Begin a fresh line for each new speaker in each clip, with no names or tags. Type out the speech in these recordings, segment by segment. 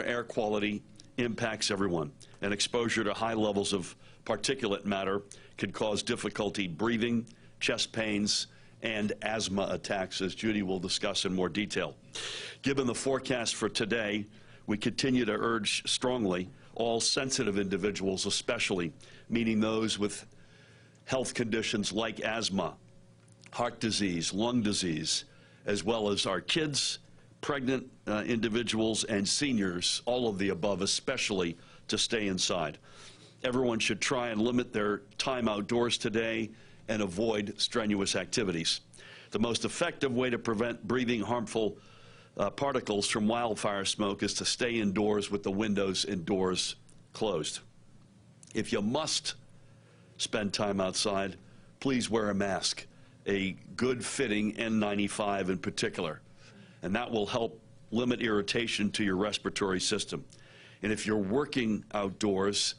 Air quality impacts everyone, and exposure to high levels of particulate matter could cause difficulty breathing, chest pains, and asthma attacks, as Judy will discuss in more detail. Given the forecast for today, we continue to urge strongly all sensitive individuals, especially, meaning those with health conditions like asthma, heart disease, lung disease, as well as our kids, pregnant individuals, and seniors, all of the above, especially, to stay inside. Everyone should try and limit their time outdoors today and avoid strenuous activities. The most effective way to prevent breathing harmful particles from wildfire smoke is to stay indoors with the windows and doors closed. If you must spend time outside, please wear a mask, a good-fitting N95 in particular, and that will help limit irritation to your respiratory system. And if you're working outdoors,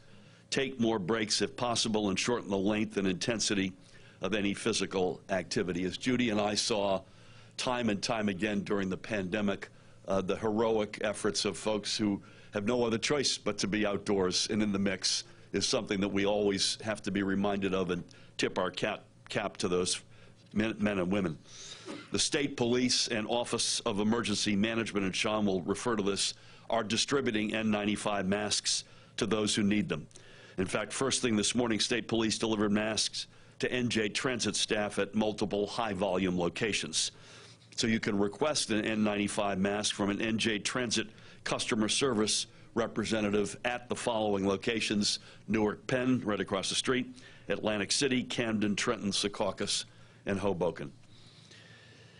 take more breaks if possible and shorten the length and intensity of any physical activity. As Judy and I saw time and time again during the pandemic, the heroic efforts of folks who have no other choice but to be outdoors and in the mix is something that we always have to be reminded of and tip our cap to those men and women. The state police and Office of Emergency Management, and Sean will refer to this, are distributing N95 masks to those who need them. In fact, first thing this morning, state police delivered masks to NJ Transit staff at multiple high-volume locations. So you can request an N95 mask from an NJ Transit customer service representative at the following locations: Newark Penn, right across the street, Atlantic City, Camden, Trenton, Secaucus, and Hoboken.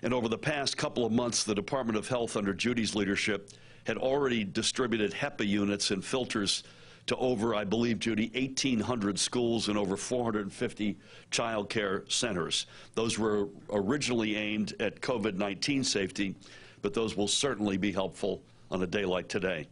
And over the past couple of months, the Department of Health, under Judy's leadership, had already distributed HEPA units and filters to over, I believe, Judy, 1,800 schools and over 450 child care centers. Those were originally aimed at COVID-19 safety, but those will certainly be helpful on a day like today.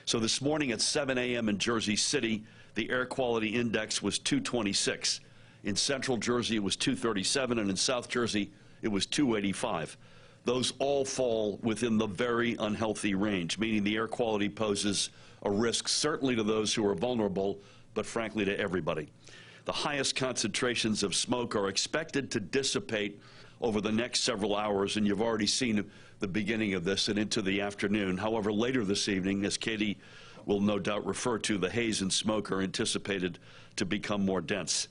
So this morning at 7 a.m. in Jersey City, the air quality index was 226. In Central Jersey, it was 237, and in South Jersey, it was 285. Those all fall within the very unhealthy range, meaning the air quality poses a risk certainly to those who are vulnerable, but frankly to everybody. The highest concentrations of smoke are expected to dissipate over the next several hours, and you've already seen the beginning of this and into the afternoon. However, later this evening, as Katie will no doubt refer to, the haze and smoke are anticipated to become more dense.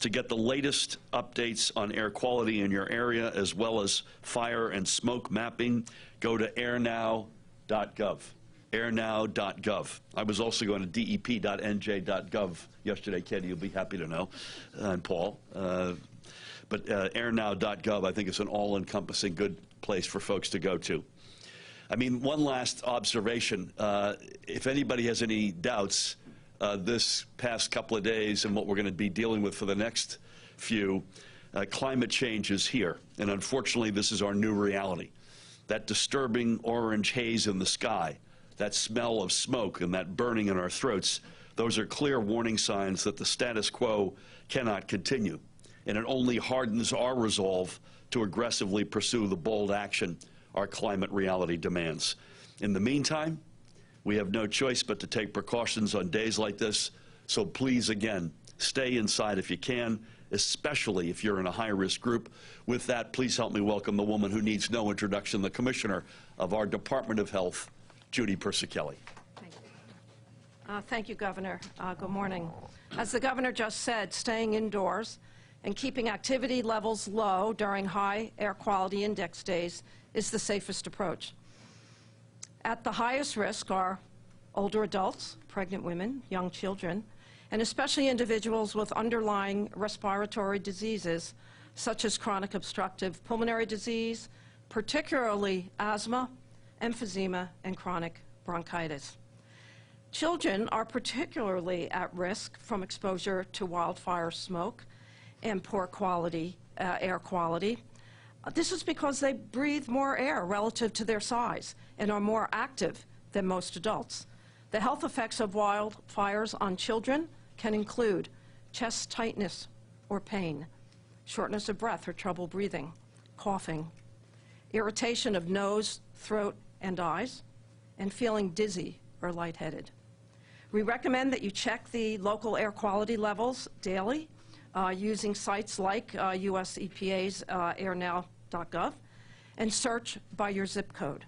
To get the latest updates on air quality in your area, as well as fire and smoke mapping, go to airnow.gov. airnow.gov. I was also going to dep.nj.gov yesterday, Katie, you'll be happy to know, and Paul. But airnow.gov, I think, is an all-encompassing good place for folks to go to. I mean, one last observation. If anybody has any doubts, this past couple of days and what we're going to be dealing with for the next few, climate change is here. And unfortunately, this is our new reality. That disturbing orange haze in the sky, that smell of smoke and that burning in our throats, those are clear warning signs that the status quo cannot continue. And it only hardens our resolve to aggressively pursue the bold action our climate reality demands. In the meantime, we have no choice but to take precautions on days like this. So please, again, stay inside if you can, especially if you're in a high-risk group. With that, please help me welcome the woman who needs no introduction, the Commissioner of our Department of Health, Judy Persichilli.
Thank you. Thank you, Governor. Good morning. As the Governor just said, staying indoors and keeping activity levels low during high air quality index days is the safest approach. At the highest risk are older adults, pregnant women, young children, and especially individuals with underlying respiratory diseases such as chronic obstructive pulmonary disease, particularly asthma, emphysema, and chronic bronchitis. Children are particularly at risk from exposure to wildfire smoke and poor quality air quality. This is because they breathe more air relative to their size and are more active than most adults. The health effects of wildfires on children can include chest tightness or pain, shortness of breath or trouble breathing, coughing, irritation of nose, throat, and eyes, and feeling dizzy or lightheaded. We recommend that you check the local air quality levels daily using sites like US EPA's airnow.gov and search by your zip code.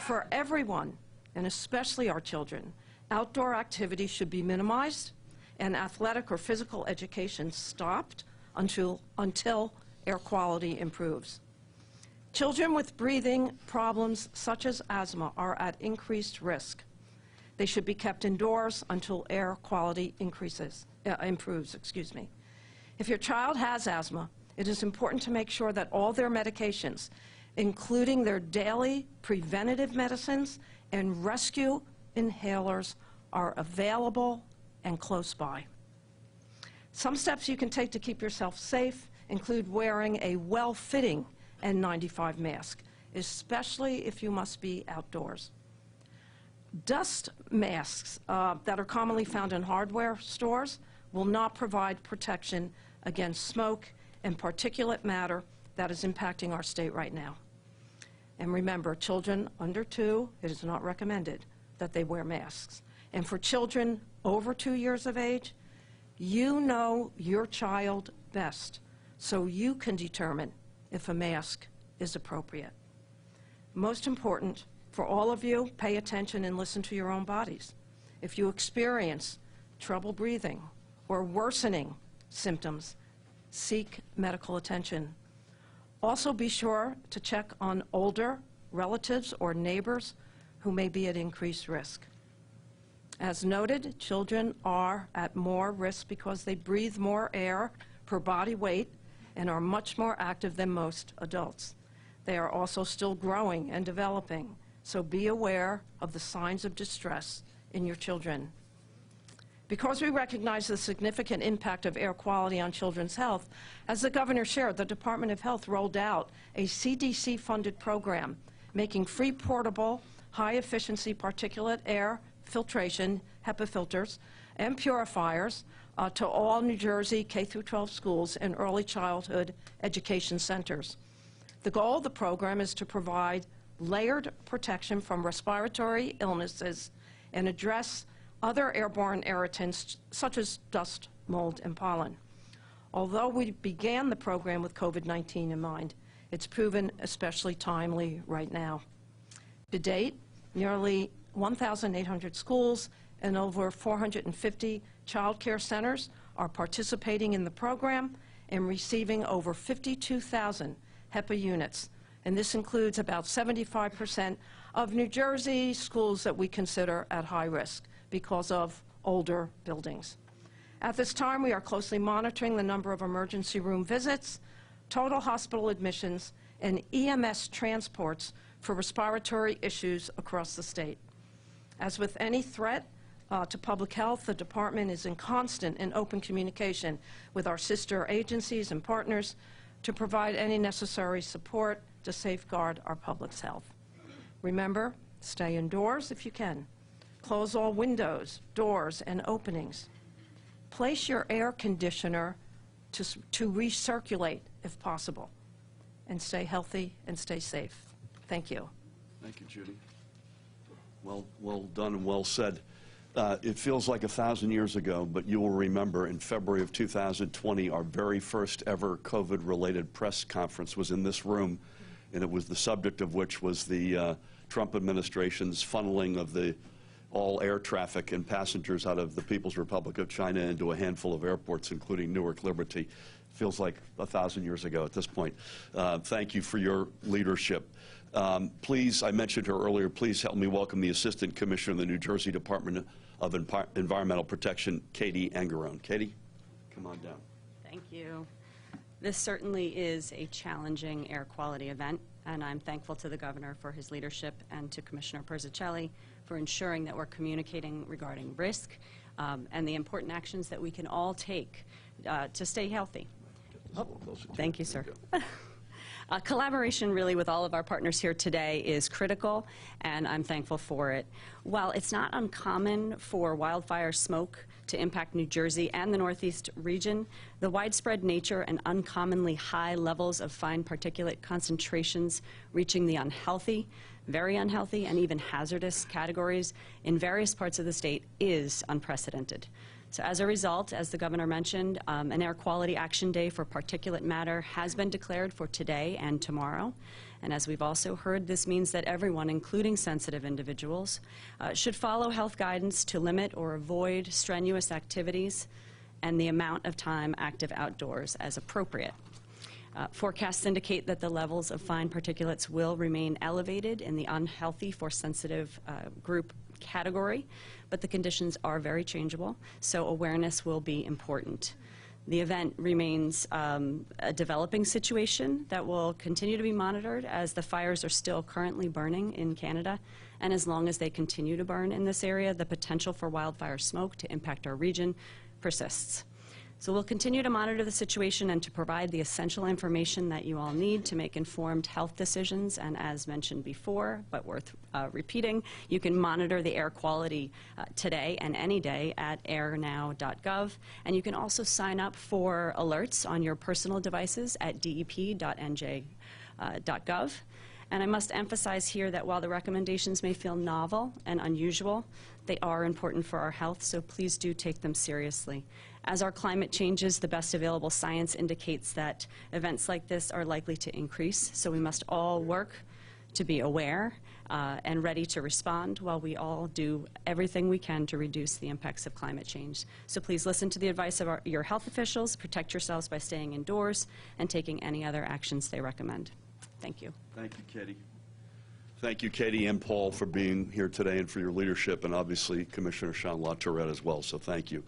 For everyone, and especially our children, outdoor activity should be minimized and athletic or physical education stopped until air quality improves. Children with breathing problems such as asthma are at increased risk. They should be kept indoors until air quality improves. If your child has asthma, it is important to make sure that all their medications, including their daily preventative medicines and rescue inhalers, are available and close by. Some steps you can take to keep yourself safe include wearing a well-fitting N95 mask, especially if you must be outdoors. Dust masks that are commonly found in hardware stores will not provide protection against smoke and particulate matter that is impacting our state right now. And remember, children under 2, it is not recommended that they wear masks. And for children over 2 years of age, you know your child best, so you can determine if a mask is appropriate. Most important, for all of you, pay attention and listen to your own bodies. If you experience trouble breathing or worsening symptoms, seek medical attention. Also be sure to check on older relatives or neighbors who may be at increased risk. As noted, children are at more risk because they breathe more air per body weight and are much more active than most adults. They are also still growing and developing, so be aware of the signs of distress in your children. Because we recognize the significant impact of air quality on children's health, as the governor shared, the Department of Health rolled out a CDC-funded program making free portable, high-efficiency particulate air filtration, HEPA filters, and purifiers to all New Jersey K-12 schools and early childhood education centers. The goal of the program is to provide layered protection from respiratory illnesses and address other airborne irritants such as dust, mold, and pollen. Although we began the program with COVID-19 in mind, it's proven especially timely right now. To date, nearly 1,800 schools and over 450 child care centers are participating in the program and receiving over 52,000 HEPA units. And this includes about 75% of New Jersey schools that we consider at high risk because of older buildings. At this time, we are closely monitoring the number of emergency room visits, total hospital admissions, and EMS transports for respiratory issues across the state. As with any threat to public health, the department is in constant and open communication with our sister agencies and partners to provide any necessary support to safeguard our public's health. Remember, stay indoors if you can. Close all windows, doors, and openings. Place your air conditioner to recirculate if possible. And stay healthy and stay safe. Thank you.
Thank you, Judy. Well done and well said. It feels like 1,000 years ago, but you will remember in February of 2020, our very first ever COVID-related press conference was in this room, and it was the subject of which was the Trump administration's funneling of all air traffic and passengers out of the People's Republic of China into a handful of airports, including Newark Liberty. Feels like 1,000 years ago at this point. Thank you for your leadership. Please, I mentioned her earlier, please help me welcome the Assistant Commissioner of the New Jersey Department of Environmental Protection, Katie Angarone. Katie, come on down.
Thank you. This certainly is a challenging air quality event, and I'm thankful to the Governor for his leadership and to Commissioner Persicelli for ensuring that we're communicating regarding risk and the important actions that we can all take to stay healthy. Thank you, sir. Collaboration really with all of our partners here today is critical, and I'm thankful for it. While it's not uncommon for wildfire smoke to impact New Jersey and the Northeast region, the widespread nature and uncommonly high levels of fine particulate concentrations reaching the unhealthy very unhealthy, and even hazardous categories in various parts of the state is unprecedented. So as a result, as the governor mentioned, an air quality action day for particulate matter has been declared for today and tomorrow. And as we've also heard, this means that everyone, including sensitive individuals, should follow health guidance to limit or avoid strenuous activities and the amount of time active outdoors as appropriate. Forecasts indicate that the levels of fine particulates will remain elevated in the unhealthy for sensitive group category, but the conditions are very changeable, so awareness will be important. The event remains a developing situation that will continue to be monitored as the fires are still currently burning in Canada, and as long as they continue to burn in this area, the potential for wildfire smoke to impact our region persists. So we'll continue to monitor the situation and to provide the essential information that you all need to make informed health decisions. And as mentioned before, but worth repeating, you can monitor the air quality today and any day at airnow.gov. And you can also sign up for alerts on your personal devices at dep.nj.gov. And I must emphasize here that while the recommendations may feel novel and unusual, they are important for our health, so please do take them seriously. As our climate changes, the best available science indicates that events like this are likely to increase, so we must all work to be aware and ready to respond while we all do everything we can to reduce the impacts of climate change. So please listen to the advice of your health officials, protect yourselves by staying indoors, and taking any other actions they recommend. Thank you.
Thank you, Katie. Thank you, Katie and Paul, for being here today and for your leadership, and obviously Commissioner Sean LaTourette as well, so thank you.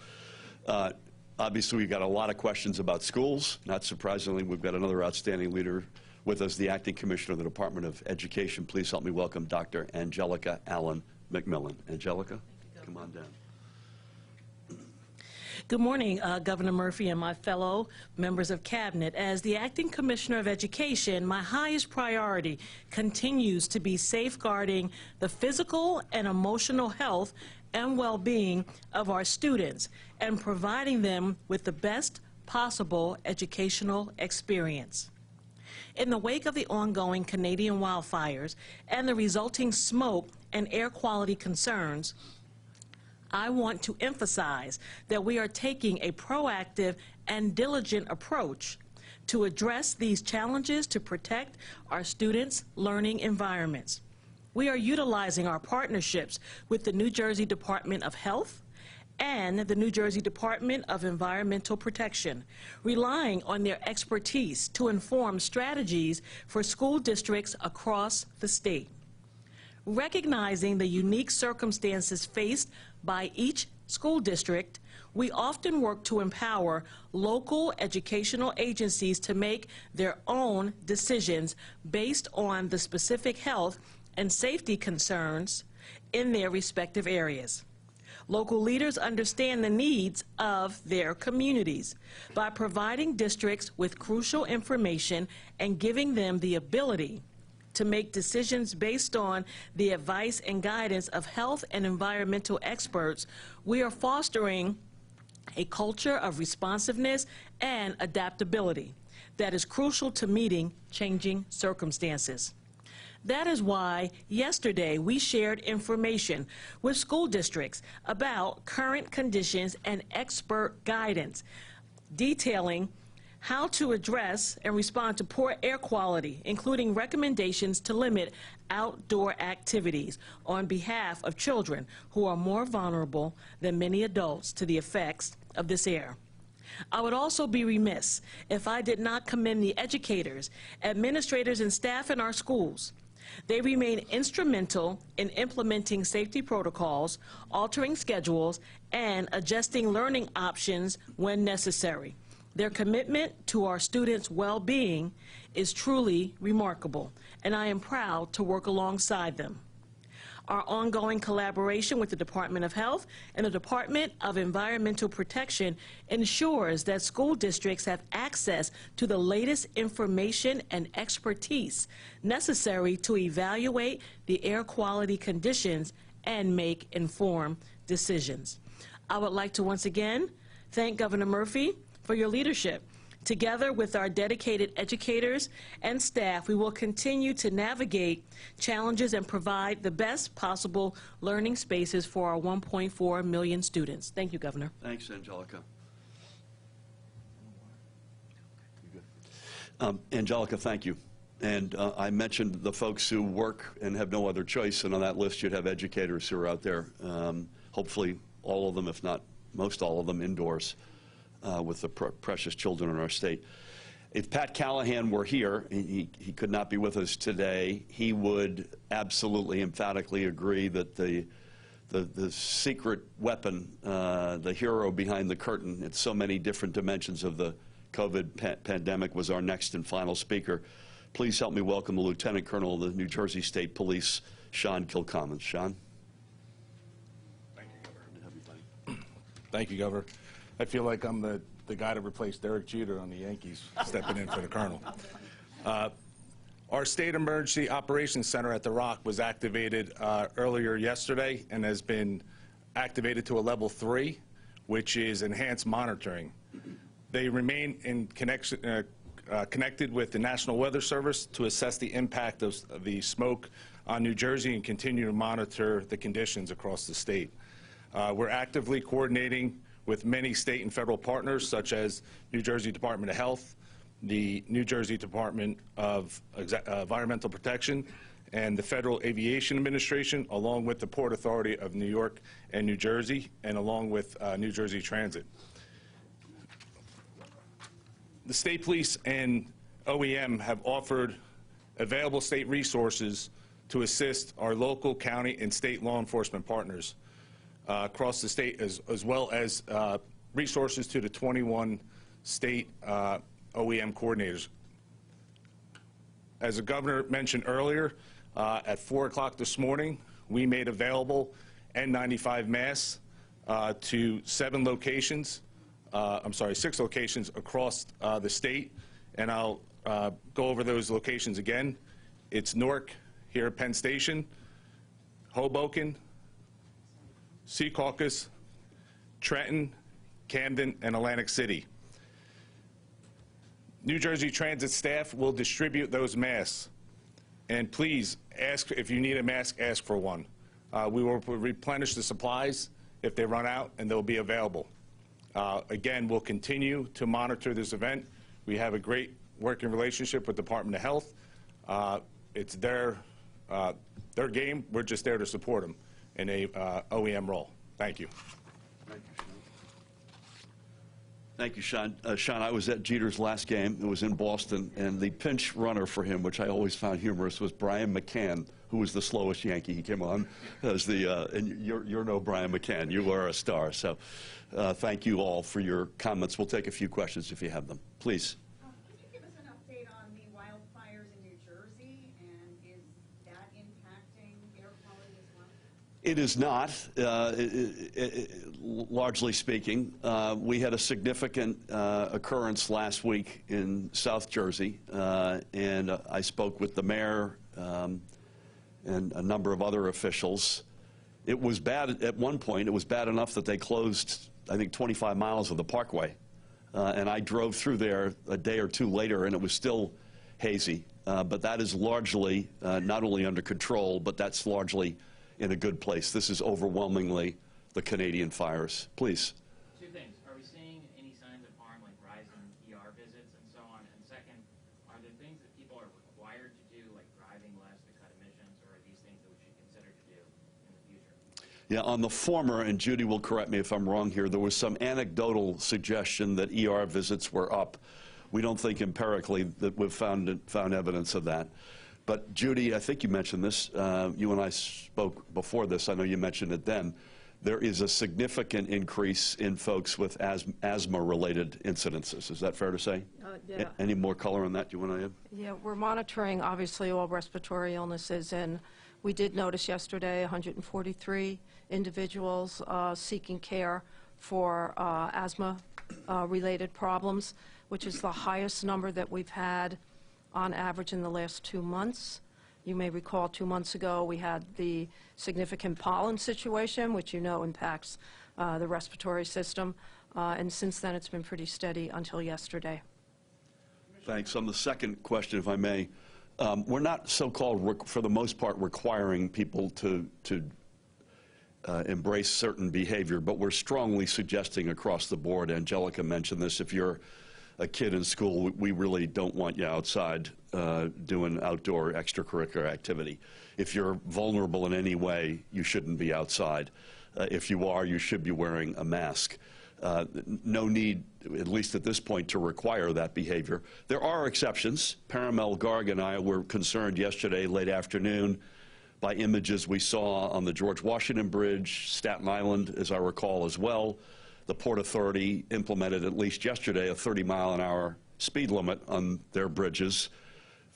Obviously, we've got a lot of questions about schools. Not surprisingly, we've got another outstanding leader with us, the Acting Commissioner of the Department of Education. Please help me welcome Dr. Angelica Allen McMillan. Angelica, come on down.
Good morning, Governor Murphy and my fellow members of Cabinet. As the Acting Commissioner of Education, my highest priority continues to be safeguarding the physical and emotional health and well-being of our students and providing them with the best possible educational experience. In the wake of the ongoing Canadian wildfires and the resulting smoke and air quality concerns, I want to emphasize that we are taking a proactive and diligent approach to address these challenges to protect our students' learning environments. We are utilizing our partnerships with the New Jersey Department of Health and the New Jersey Department of Environmental Protection, relying on their expertise to inform strategies for school districts across the state. Recognizing the unique circumstances faced by each school district, we often work to empower local educational agencies to make their own decisions based on the specific health and safety concerns in their respective areas. Local leaders understand the needs of their communities. By providing districts with crucial information and giving them the ability to make decisions based on the advice and guidance of health and environmental experts, we are fostering a culture of responsiveness and adaptability that is crucial to meeting changing circumstances. That is why yesterday we shared information with school districts about current conditions and expert guidance detailing how to address and respond to poor air quality, including recommendations to limit outdoor activities on behalf of children who are more vulnerable than many adults to the effects of this air. I would also be remiss if I did not commend the educators, administrators, and staff in our schools. They remain instrumental in implementing safety protocols, altering schedules, and adjusting learning options when necessary. Their commitment to our students' well-being is truly remarkable, and I am proud to work alongside them. Our ongoing collaboration with the Department of Health and the Department of Environmental Protection ensures that school districts have access to the latest information and expertise necessary to evaluate the air quality conditions and make informed decisions. I would like to once again thank Governor Murphy for your leadership Together with our dedicated educators and staff, we will continue to navigate challenges and provide the best possible learning spaces for our 1.4 million students. Thank you, Governor.
Thanks, Angelica. Angelica, thank you. And I mentioned the folks who work and have no other choice, and on that list you'd have educators who are out there, hopefully all of them, if not most all of them, indoors with the precious children in our state. If Pat Callahan were here, he could not be with us today, he would absolutely emphatically agree that the secret weapon, the hero behind the curtain at so many different dimensions of the COVID pandemic was our next and final speaker. Please help me welcome the Lieutenant Colonel of the New Jersey State Police, Sean Kilcommons. Sean?
Thank you, Governor. Thank you, Governor. I feel like I'm the guy to replace Derek Jeter on the Yankees, stepping in for the Colonel. Our State Emergency Operations Center at the Rock was activated earlier yesterday and has been activated to a level 3, which is enhanced monitoring. They remain in connected with the National Weather Service to assess the impact of the smoke on New Jersey and continue to monitor the conditions across the state. We're actively coordinating with many state and federal partners, such as New Jersey Department of Health, the New Jersey Department of Environmental Protection, and the Federal Aviation Administration, along with the Port Authority of New York and New Jersey, and along with New Jersey Transit. The state police and OEM have offered available state resources to assist our local, county, and state law enforcement partners across the state, as well as resources to the 21 state OEM coordinators. As the governor mentioned earlier, at 4 o'clock this morning, we made available N95 masks to 6 locations across the state, and I'll go over those locations again. It's Newark here at Penn Station, Hoboken, Secaucus, Trenton, Camden, and Atlantic City. New Jersey Transit staff will distribute those masks, and please ask if you need a mask, ask for one. We will replenish the supplies if they run out, and they'll be available. Again, we'll continue to monitor this event. We have a great working relationship with the Department of Health. It's their game. We're just there to support them in a OEM role. Thank you.
Thank you, Sean. Sean, I was at Jeter's last game. It was in Boston, and the pinch runner for him, which I always found humorous, was Brian McCann, who was the slowest Yankee. He came on as the, and you're no Brian McCann. You are a star. So thank you all for your comments. We'll take a few questions if you have them. Please.
Can you give us an update on the wildfires in New Jersey, and is that impacting air quality as well?
It is not, largely speaking. We had a significant occurrence last week in South Jersey, and I spoke with the mayor and a number of other officials. It was bad at one point. It was bad enough that they closed, I think, 25 miles of the parkway. And I drove through there a day or two later, and it was still hazy. But that is largely not only under control, but that's largely in a good place. This is overwhelmingly the Canadian fires. Please.
Two things. Are we seeing any signs of harm, like rise in ER visits and so on? And second, are there things that people are required to do, like driving less to cut emissions, or are these things that we should consider to do in the future?
Yeah, on the former, and Judy will correct me if I'm wrong here, there was some anecdotal suggestion that ER visits were up. We don't think empirically that we've found evidence of that. But Judy, I think you mentioned this. You and I spoke before this. I know you mentioned it then. There is a significant increase in folks with asthma-related incidences. Is that fair to say?
Yeah.
Any more color on that you want to add?
Yeah, we're monitoring, obviously, all respiratory illnesses, and we did notice yesterday 143 individuals seeking care for asthma-related problems, which is the highest number that we've had on average in the last 2 months. You may recall 2 months ago we had the significant pollen situation, which you know impacts the respiratory system, and since then it's been pretty steady until yesterday.
Thanks. On the second question, if I may, we're not so-called, for the most part, requiring people to embrace certain behavior, but we're strongly suggesting across the board, Angelica mentioned this, if you're a kid in school, we really don't want you outside doing outdoor extracurricular activity. If you're vulnerable in any way, you shouldn't be outside. If you are, you should be wearing a mask. No need, at least at this point, to require that behavior. There are exceptions. Paramel Garg and I were concerned yesterday, late afternoon, by images we saw on the George Washington Bridge, Staten Island, as I recall, as well. The Port Authority implemented, at least yesterday, a 30-mile-an-hour speed limit on their bridges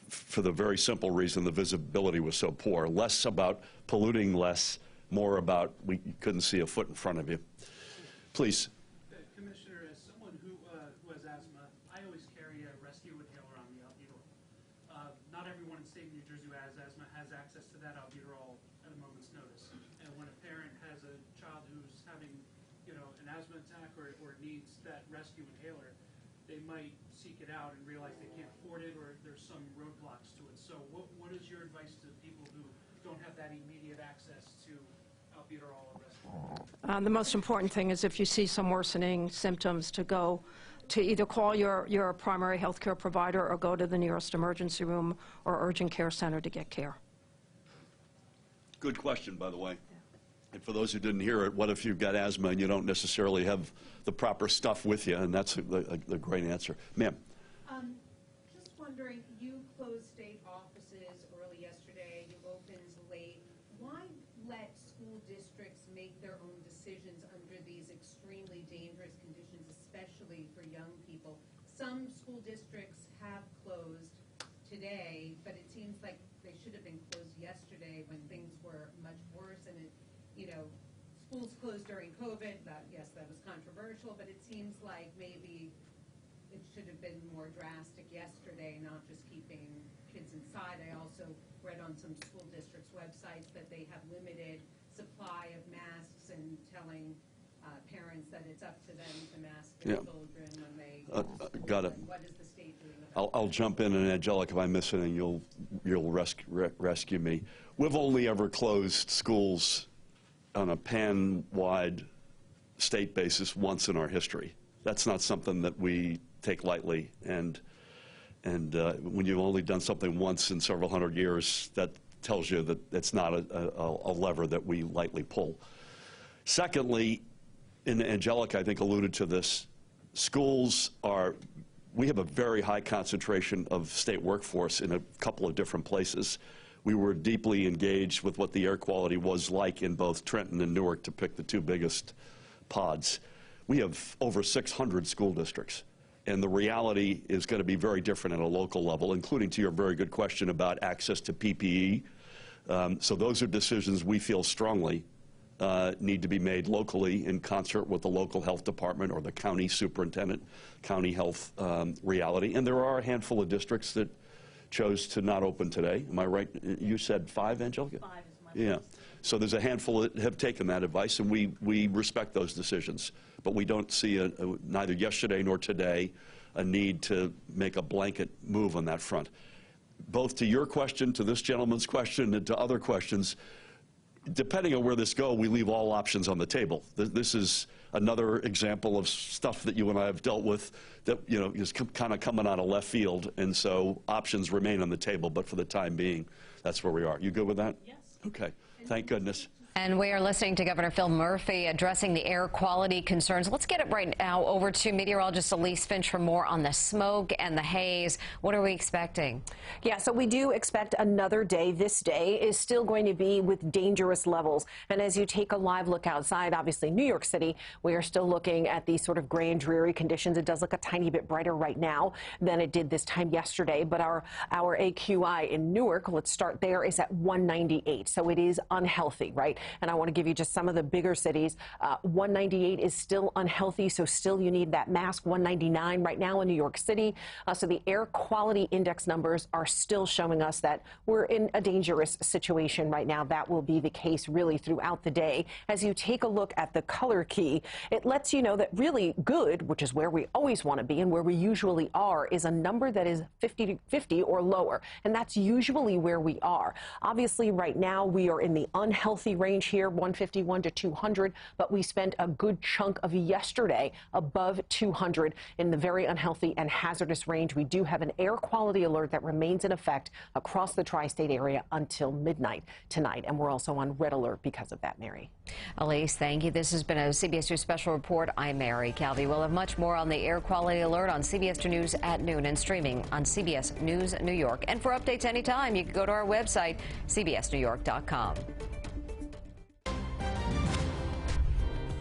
for the very simple reason the visibility was so poor. Less about polluting less, more about we couldn't see a foot in front of you. Please.
Commissioner, as someone who has asthma, I always carry a rescue inhaler on me, albuterol. Not everyone in the state of New Jersey who has asthma has access to that albuterol at a moment's notice. And when a parent has a child who's having, an asthma attack or needs that rescue inhaler, they might seek it out and realize they can't afford it or there's some roadblocks to it. So what is your advice to people who don't have that immediate access to albuterol or rescue?
The most important thing is if you see some worsening symptoms to go to either call your primary health care provider or go to the nearest emergency room or urgent care center to get care.
Good question, by the way. And for those who didn't hear it, what if you've got asthma and you don't necessarily have the proper stuff with you? And that's a great answer. Ma'am.
Just wondering, you closed state offices early yesterday, you opened late. Why let school districts make their own decisions under these extremely dangerous conditions, especially for young people? Some school districts have closed today, but it seems like they should have been closed yesterday when things were much worse. And schools closed during COVID. Yes, that was controversial, but it seems like maybe it should have been more drastic yesterday, not just keeping kids inside. I also read on some school districts' websites that they have limited supply of masks and telling parents that it's up to them to mask their children when they
got it.
What is the state doing about
I'll jump in, and Angelica, if I miss anything, you'll rescue me. We've only ever closed schools on a pan-wide state basis once in our history. That's not something that we take lightly, and when you've only done something once in several hundred years, that tells you that it's not a lever that we lightly pull. Secondly, and Angelica, I think, alluded to this, we have a very high concentration of state workforce in a couple of different places. We were deeply engaged with what the air quality was like in both Trenton and Newark, to pick the two biggest pods. We have over 600 school districts, and the reality is going to be very different at a local level, including to your very good question about access to PPE. So those are decisions we feel strongly need to be made locally in concert with the local health department or the county superintendent, county health reality. And there are a handful of districts that chose to not open today. Am I right? You said 5, Angelica?
5 is my
Yeah. So there's a handful that have taken that advice, and we respect those decisions. But we don't see, neither yesterday nor today, a need to make a blanket move on that front. Both to your question, to this gentleman's question, and to other questions, depending on where this goes, we leave all options on the table. This is another example of stuff that you and I have dealt with that is kind of coming out of left field, and so options remain on the table, but for the time being, that's where we are. You good with that?
Yes.
Okay. Thank goodness.
And we are listening to Governor Phil Murphy addressing the air quality concerns. Let's get it right now over to meteorologist Elise Finch for more on the smoke and the haze. What are we expecting?
Yeah, so we do expect another day. This day is still going to be with dangerous levels. And as you take a live look outside, obviously New York City, we are still looking at these sort of gray and dreary conditions. It does look a tiny bit brighter right now than it did this time yesterday. But our AQI in Newark, let's start there, is at 198. So it is unhealthy, right? And I want to give you just some of the bigger cities. 198 is still unhealthy, so still you need that mask. 199 right now in New York City. So the air quality index numbers are still showing us that we're in a dangerous situation right now. That will be the case really throughout the day. As you take a look at the color key, it lets you know that really good, which is where we always want to be and where we usually are, is a number that is 50 or lower. And that's usually where we are. Obviously, right now we are in the unhealthy range here, 151 to 200, but we spent a good chunk of yesterday above 200 in the very unhealthy and hazardous range. We do have an air quality alert that remains in effect across the tri-state area until midnight tonight, and we're also on red alert because of that, Mary.
Elise, thank you. This has been a CBS 2 special report. I'm Mary Calvi. We'll have much more on the air quality alert on CBS 2 News at noon and streaming on CBS News New York. And for updates anytime, you can go to our website, cbsnewyork.com.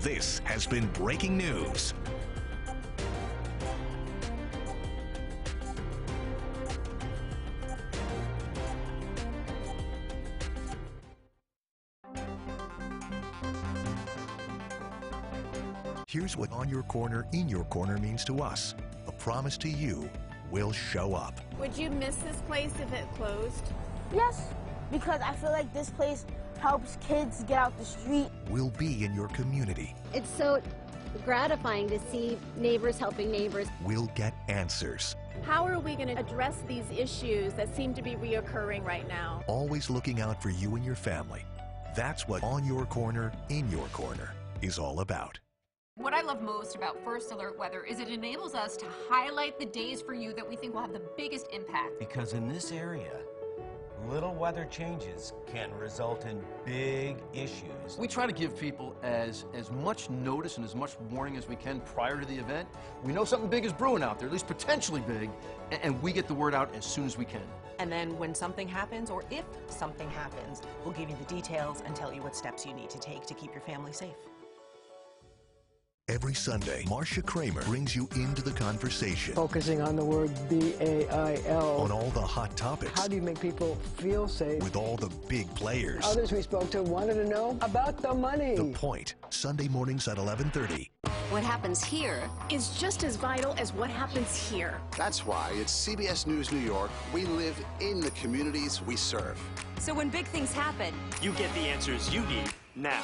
This has been breaking news. Here's what On Your Corner, In Your Corner means to us. A promise to you, we'll show up.
Would you miss this place if it closed?
Yes, because I feel like this place helps kids get out the street.
We'll be in your community.
It's so gratifying to see neighbors helping neighbors.
We'll get answers.
How are we going to address these issues that seem to be reoccurring right now?
Always looking out for you and your family. That's what On Your Corner, In Your Corner is all about.
What I love most about First Alert Weather is it enables us to highlight the days for you that we think will have the biggest impact.
Because in this area, little weather changes can result in big issues.
We try to give people as much notice and as much warning as we can prior to the event. We know something big is brewing out there, at least potentially big, and we get the word out as soon as we can.
And then when something happens, or if something happens, we'll give you the details and tell you what steps you need to take to keep your family safe.
Every Sunday, Marcia Kramer brings you into the conversation.
Focusing on the word B-A-I-L.
On all the hot topics.
How do you make people feel safe?
With all the big players.
Others we spoke to wanted to know about the money.
The Point, Sunday mornings at 11:30.
What happens here
is just as vital as what happens here.
That's why at CBS News New York, we live in the communities we serve.
So when big things happen,
you get the answers you need now.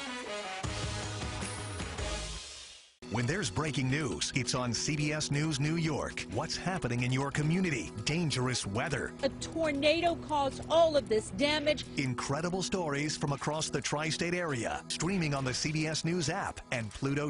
When there's breaking news, it's on CBS News New York. What's happening in your community? Dangerous weather.
A tornado caused all of this damage.
Incredible stories from across the tri-state area. Streaming on the CBS News app and Pluto